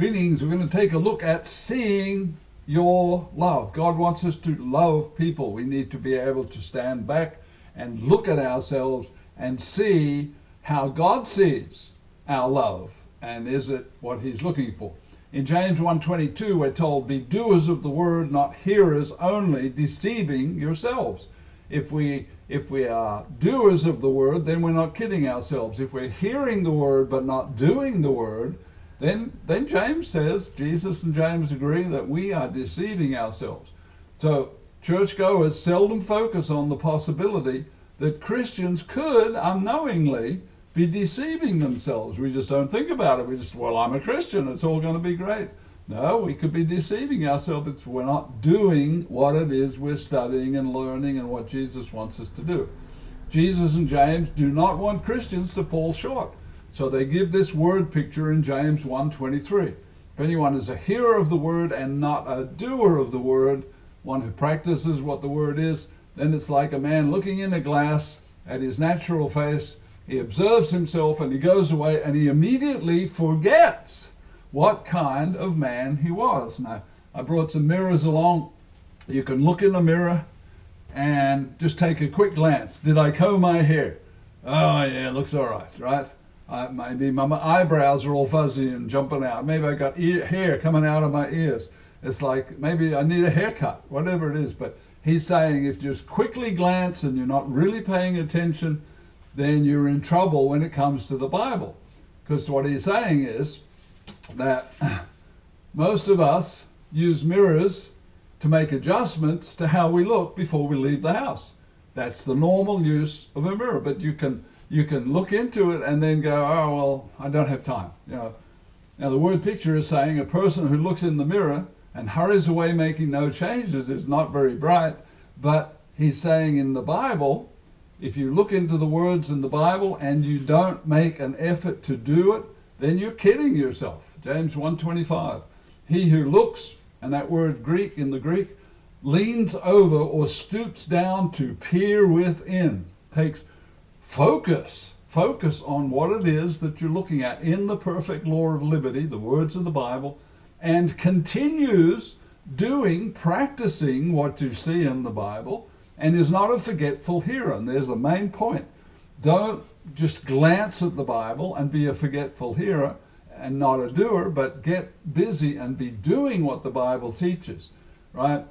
Greetings. We're going to take a look at seeing your love. God wants us to love people. We need to be able to stand back and look at ourselves and see how God sees our love, and is it what he's looking for. In James 1:22 we're told, be doers of the word, not hearers only, deceiving yourselves. If we are doers of the word, then we're not kidding ourselves. If we're hearing the word but not doing the word, then James says, Jesus and James agree that we are deceiving ourselves. So churchgoers seldom focus on the possibility that Christians could unknowingly be deceiving themselves. We just don't think about it. We just, well, I'm a Christian, it's all going to be great. No, we could be deceiving ourselves if we're not doing what it is we're studying and learning and what Jesus wants us to do. Jesus and James do not want Christians to fall short. So they give this word picture in James 1:23. If anyone is a hearer of the word and not a doer of the word, one who practices what the word is, then it's like a man looking in a glass at his natural face. He observes himself and he goes away and he immediately forgets what kind of man he was. Now, I brought some mirrors along. You can look in the mirror and just take a quick glance. Did I comb my hair? Oh yeah, it looks all right, right? Maybe my eyebrows are all fuzzy and jumping out. Maybe I got hair coming out of my ears. It's like maybe I need a haircut, whatever it is. But he's saying if you just quickly glance and you're not really paying attention, then you're in trouble when it comes to the Bible. Because what he's saying is that most of us use mirrors to make adjustments to how we look before we leave the house. That's the normal use of a mirror. But you can look into it and then go, oh, well, I don't have time. Now the word picture is saying a person who looks in the mirror and hurries away making no changes is not very bright. But he's saying in the Bible, if you look into the words in the Bible and you don't make an effort to do it, then you're kidding yourself. James 1:25. He who looks, and that word Greek in the Greek, leans over or stoops down to peer within, takes focus on what it is that you're looking at in the perfect law of liberty, the words of the Bible, and continues practicing what you see in the Bible, and is not a forgetful hearer. And there's the main point. Don't just glance at the Bible and be a forgetful hearer and not a doer, but get busy and be doing what the Bible teaches, right?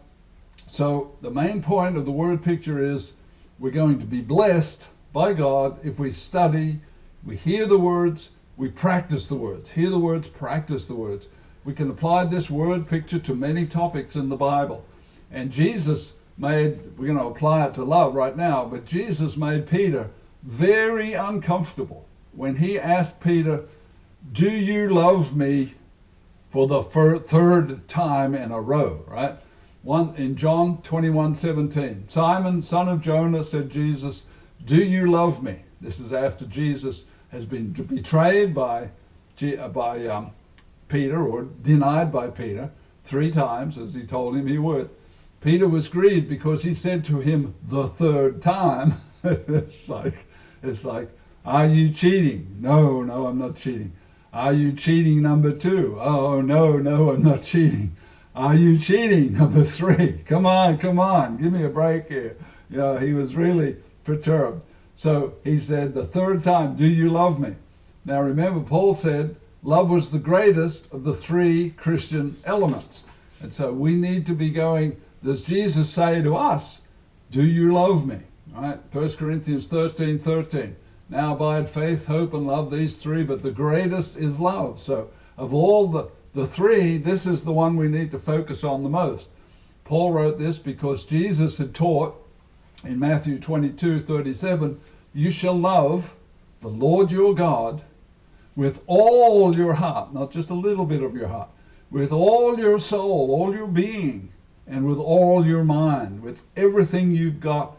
So the main point of the word picture is we're going to be blessed by God if we study, we hear the words, we practice the words. Hear the words, practice the words. We can apply this word picture to many topics in the Bible. And we're going to apply it to love right now, but Jesus made Peter very uncomfortable when he asked Peter, do you love me, for the third time in a row, right? In John 21:17, Simon, son of Jonah, said Jesus, do you love me? This is after Jesus has been betrayed by Peter, or denied by Peter 3 times, as he told him he would. Peter was grieved because he said to him the third time, it's like, are you cheating? No, I'm not cheating. Are you cheating number 2? Oh, no, I'm not cheating. Are you cheating number 3? Come on, give me a break here. He was really perturbed. So he said the third time, do you love me? Now remember, Paul said love was the greatest of the 3 Christian elements. And so we need to be going, does Jesus say to us, do you love me? All right, 1 Corinthians 13:13. Now abide faith, hope, and love, these 3, but the greatest is love. So of all the 3, this is the one we need to focus on the most. Paul wrote this because Jesus had taught in Matthew 22:37, you shall love the Lord your God with all your heart, not just a little bit of your heart, with all your soul, all your being, and with all your mind, with everything you've got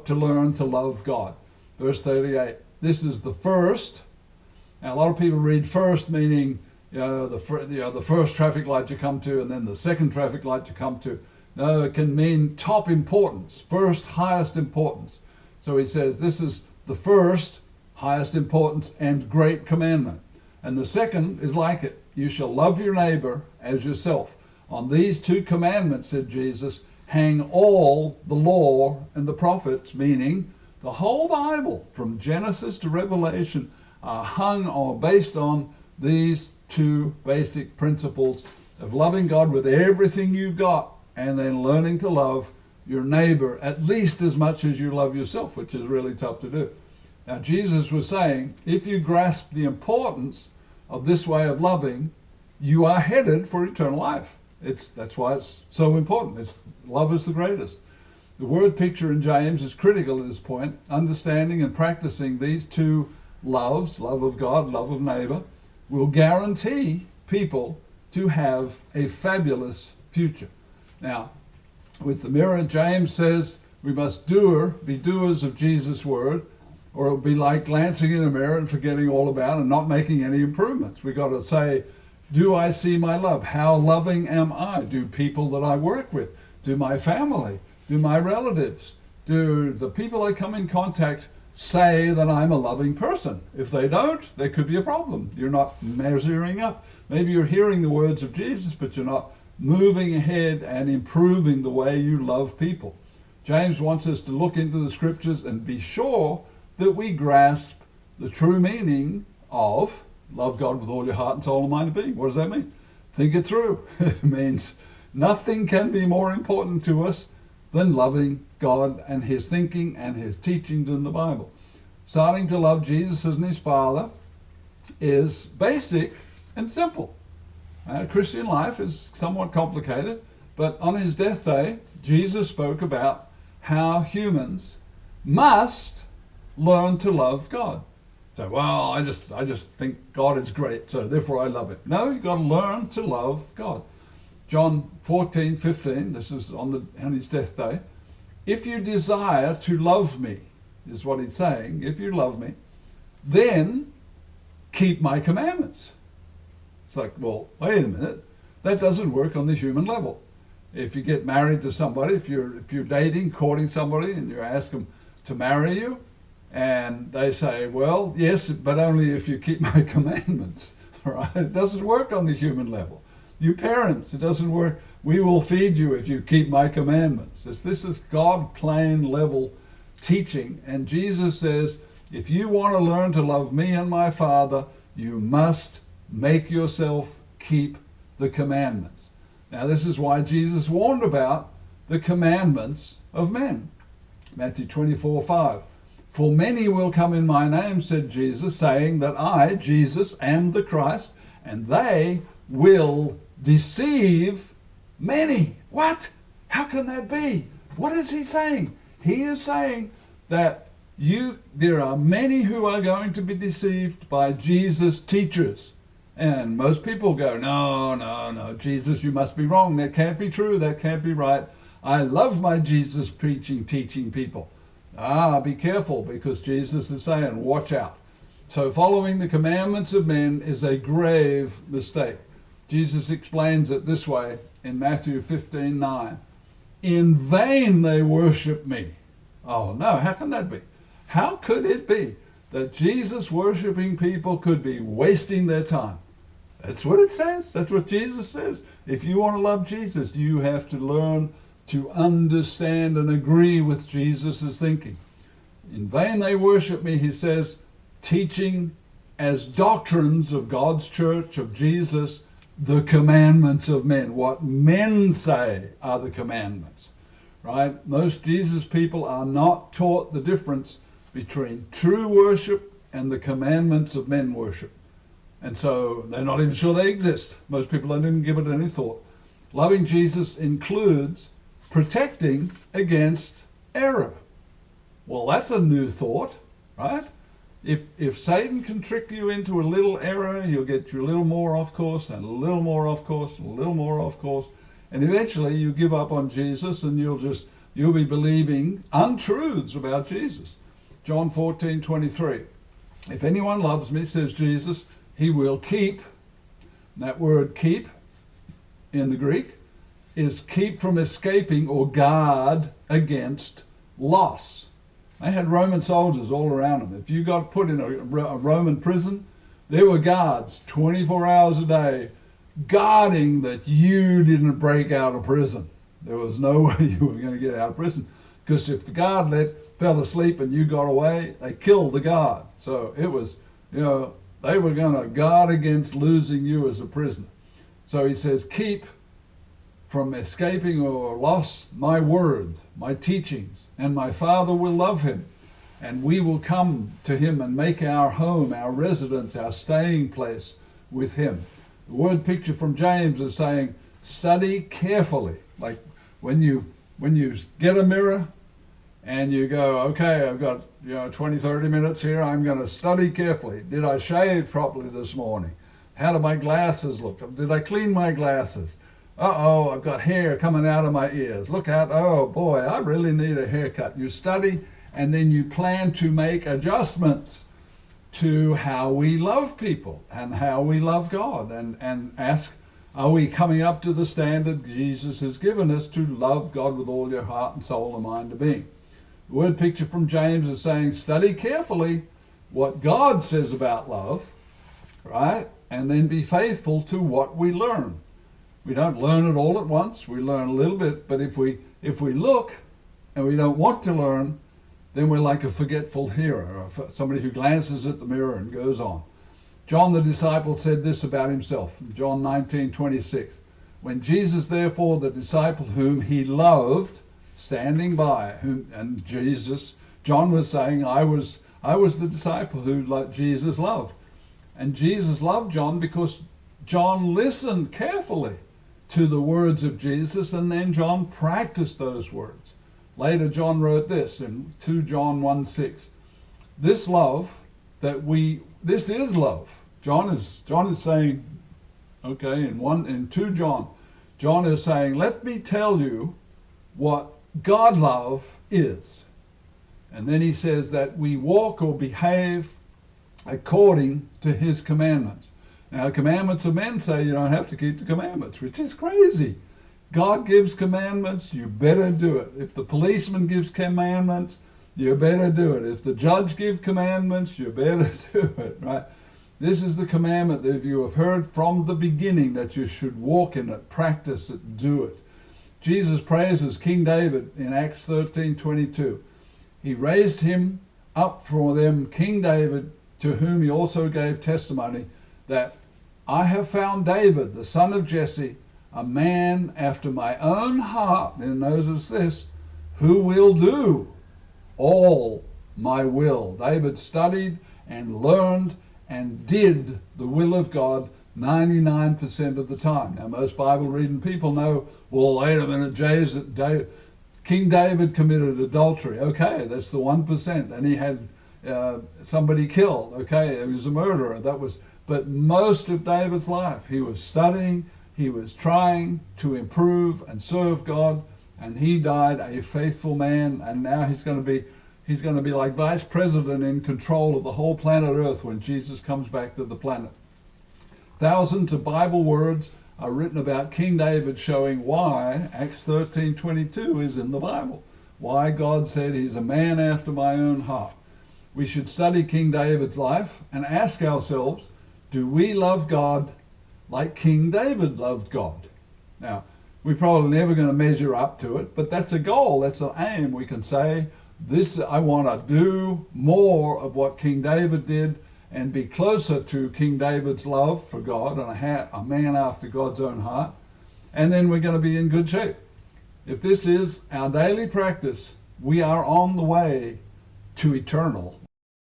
to learn to love God. Verse 38, this is the first. Now, a lot of people read first meaning the first traffic light you come to and then the second traffic light you come to. No, it can mean top importance, first highest importance. So he says this is the first highest importance and great commandment. And the second is like it. you shall love your neighbor as yourself. On these two commandments, said Jesus, hang all the law and the prophets, meaning the whole Bible, from Genesis to Revelation, are hung or based on these two basic principles of loving God with everything you've got, and then learning to love your neighbor at least as much as you love yourself, which is really tough to do. Now, Jesus was saying, if you grasp the importance of this way of loving, you are headed for eternal life. That's why it's so important. Love is the greatest. The word picture in James is critical at this point. Understanding and practicing these two loves, love of God, love of neighbor, will guarantee people to have a fabulous future. Now, with the mirror, James says we must be doers of Jesus' word, or it would be like glancing in a mirror and forgetting all about it and not making any improvements. We've got to say, do I see my love? How loving am I? Do people that I work with, do my family, do my relatives, do the people I come in contact say that I'm a loving person? If they don't, there could be a problem. You're not measuring up. Maybe you're hearing the words of Jesus, but you're not moving ahead and improving the way you love people. James wants us to look into the scriptures and be sure that we grasp the true meaning of love God with all your heart and soul and mind and being. What does that mean? Think it through. It means nothing can be more important to us than loving God and his thinking and his teachings in the Bible. Starting to love Jesus and his Father is basic and simple. Christian life is somewhat complicated, but on his death day, Jesus spoke about how humans must learn to love God. So, well, I just think God is great, so therefore I love him. No, you've got to learn to love God. John 14:15, this is on his death day. If you desire to love me, is what he's saying, if you love me, then keep my commandments. It's like, well, wait a minute, that doesn't work on the human level. If you get married to somebody, if you're dating, courting somebody, and you ask them to marry you, and they say, well, yes, but only if you keep my commandments. All right? It doesn't work on the human level. You parents, it doesn't work. We will feed you if you keep my commandments. This is God plane level teaching. And Jesus says, if you want to learn to love me and my Father, you must make yourself keep the commandments. Now, this is why Jesus warned about the commandments of men. Matthew 24:5. For many will come in my name, said Jesus, saying that I, Jesus, am the Christ, and they will deceive many. What? How can that be? What is he saying? He is saying that there are many who are going to be deceived by Jesus' teachers. And most people go, no, Jesus, you must be wrong. That can't be true. That can't be right. I love my Jesus preaching, teaching people. Be careful, because Jesus is saying, watch out. So following the commandments of men is a grave mistake. Jesus explains it this way in Matthew 15:9. In vain they worship me. Oh no, how can that be? How could it be that Jesus worshiping people could be wasting their time? That's what it says. That's what Jesus says. If you want to love Jesus, you have to learn to understand and agree with Jesus' thinking. In vain they worship me, he says, teaching as doctrines of God's church, of Jesus, the commandments of men. What men say are the commandments, right? Most Jesus people are not taught the difference between true worship and the commandments of men worship. And so they're not even sure they exist. Most people don't even give it any thought. Loving Jesus includes protecting against error. Well, that's a new thought, right? If Satan can trick you into a little error, he'll get you a little more off course and a little more off course and a little more off course. And eventually you give up on Jesus and you'll be believing untruths about Jesus. John 14:23. If anyone loves me, says Jesus, he will keep. That word keep in the Greek is keep from escaping or guard against loss. They had Roman soldiers all around them. If you got put in a Roman prison, There were guards 24 hours a day guarding that you didn't break out of prison. There was no way you were going to get out of prison, because if the guard fell asleep and you got away, they killed the guard. So it was, they were going to guard against losing you as a prisoner. So he says, keep from escaping or loss my word, my teachings, and my Father will love him. And we will come to him and make our home, our residence, our staying place with him. The word picture from James is saying, study carefully. Like when you get a mirror and you go, okay, I've got 20, 30 minutes here, I'm going to study carefully. Did I shave properly this morning? How do my glasses look? Did I clean my glasses? Uh-oh, I've got hair coming out of my ears. Look out, oh boy, I really need a haircut. You study, and then you plan to make adjustments to how we love people and how we love God, and ask, are we coming up to the standard Jesus has given us to love God with all your heart and soul and mind and being? The word picture from James is saying, study carefully what God says about love, right? And then be faithful to what we learn. We don't learn it all at once. We learn a little bit, but if we look and we don't want to learn, then we're like a forgetful hearer, or somebody who glances at the mirror and goes on. John the disciple said this about himself in John 19:26. When Jesus, therefore, the disciple whom he loved, standing by, John was saying, I was the disciple who Jesus loved. And Jesus loved John because John listened carefully to the words of Jesus, and then John practiced those words. Later, John wrote this in 2 John 1:6. This is love. John is saying, okay, in 2 John is saying, let me tell you what God love is. And then he says that we walk or behave according to his commandments. Now, commandments of men say you don't have to keep the commandments, which is crazy. God gives commandments, you better do it. If the policeman gives commandments, you better do it. If the judge gives commandments, you better do it, right? This is the commandment that you have heard from the beginning, that you should walk in it, practice it, do it. Jesus praises King David in Acts 13:22. He raised him up for them, King David, to whom he also gave testimony that I have found David, the son of Jesse, a man after my own heart, and notice this, who will do all my will. David studied and learned and did the will of God 99% of the time. Now, most Bible reading people know, well, wait a minute, King David committed adultery. Okay, that's the 1%. And he had somebody killed. Okay, he was a murderer. But most of David's life, he was studying, he was trying to improve and serve God, and he died a faithful man, and now he's going to be like vice president in control of the whole planet Earth when Jesus comes back to the planet. Thousands of Bible words are written about King David, showing why Acts 13:22 is in the Bible. Why God said he's a man after my own heart. We should study King David's life and ask ourselves, do we love God like King David loved God? Now, we're probably never going to measure up to it, but that's a goal, that's an aim. We can say, I want to do more of what King David did and be closer to King David's love for God and a man after God's own heart, and then we're going to be in good shape. If this is our daily practice, we are on the way to eternal